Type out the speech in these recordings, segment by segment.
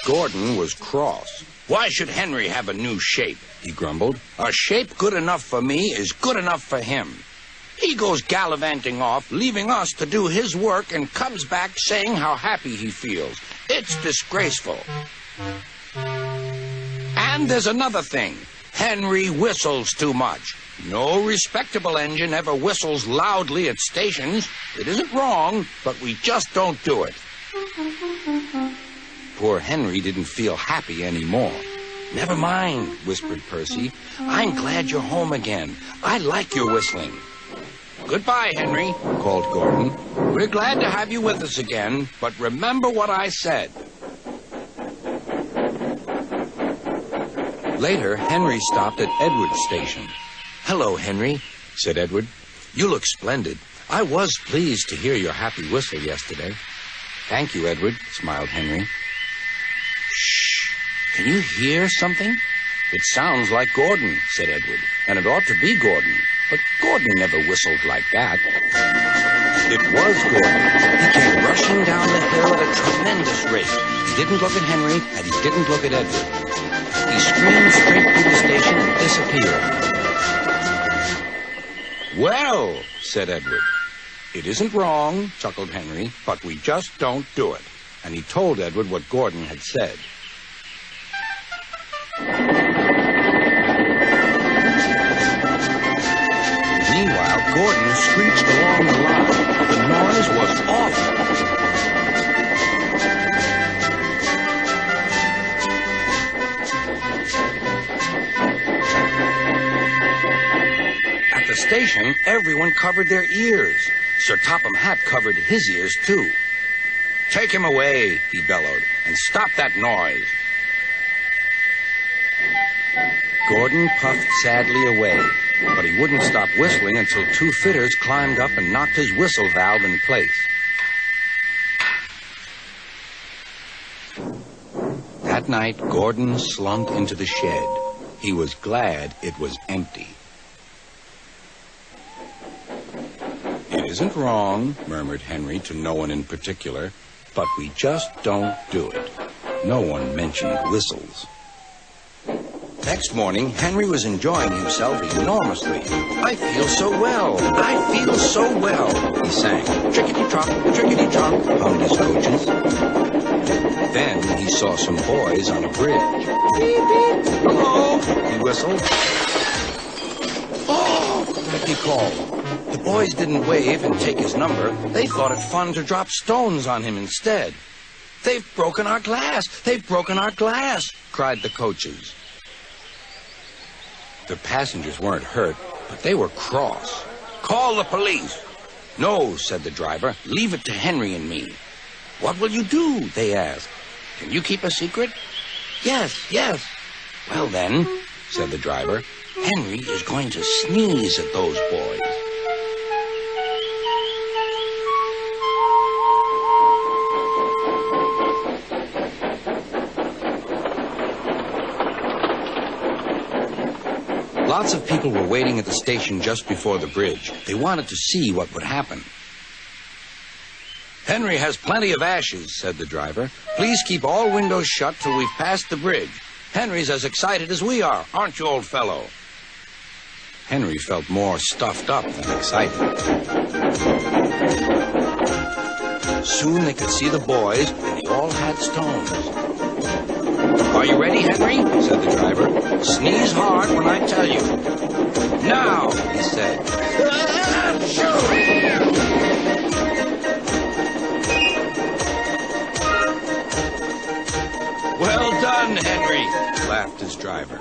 Gordon was cross. "Why should Henry have a new shape?" he grumbled. "A shape good enough for me is good enough for him. He goes gallivanting off, leaving us to do his work, and comes back saying how happy he feels. It's disgraceful. And there's another thing. Henry whistles too much. No respectable engine ever whistles loudly at stations. It isn't wrong, but we just don't do it." Poor Henry didn't feel happy anymore. "Never mind," whispered Percy. "I'm glad you're home again. I like your whistling." "Goodbye, Henry," called Gordon. "We're glad to have you with us again, but remember what I said." Later, Henry stopped at Edward's station. "Hello, Henry," said Edward. "You look splendid. I was pleased to hear your happy whistle yesterday." "Thank you, Edward," smiled Henry. "Shh! Can you hear something?" "It sounds like Gordon," said Edward, "and it ought to be Gordon. But Gordon never whistled like that." It was Gordon. He came rushing down the hill at a tremendous rate. He didn't look at Henry, and he didn't look at Edward. He screamed straight through the station and disappeared. "Well," said Edward. "It isn't wrong," chuckled Henry, "but we just don't do it." And he told Edward what Gordon had said. Meanwhile, Gordon screeched along the line. The noise was awful. At the station, everyone covered their ears. Sir Topham Hatt covered his ears, too. "Take him away," he bellowed, "and stop that noise." Gordon puffed sadly away, but he wouldn't stop whistling until two fitters climbed up and knocked his whistle valve in place. That night, Gordon slunk into the shed. He was glad it was empty. "It isn't wrong," murmured Henry to no one in particular, "but we just don't do it." No one mentioned whistles. Next morning, Henry was enjoying himself enormously. "I feel so well. I feel so well," he sang. "Chickity-trock, chickity-trock," hummed his coaches. Then he saw some boys on a bridge. "Beep, beep, hello," he whistled. "Oh," he called. The boys didn't wave and take his number. They thought it fun to drop stones on him instead. "They've broken our glass! They've broken our glass!" cried the coaches. The passengers weren't hurt, but they were cross. "Call the police." "No," said the driver. "Leave it to Henry and me." "What will you do?" they asked. "Can you keep a secret?" "Yes, yes." "Well then," said the driver, "Henry is going to sneeze at those boys." Lots of people were waiting at the station just before the bridge. They wanted to see what would happen. "Henry has plenty of ashes," said the driver. "Please keep all windows shut till we've passed the bridge. Henry's as excited as we are, aren't you, old fellow?" Henry felt more stuffed up than excited. Soon they could see the boys, and they all had stones. "Are you ready, Henry?" said the driver. "Sneeze hard when I tell you." "Now," he said. "Well done, Henry," laughed his driver.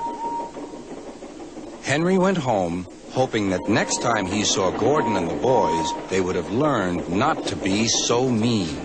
Henry went home, hoping that next time he saw Gordon and the boys, they would have learned not to be so mean.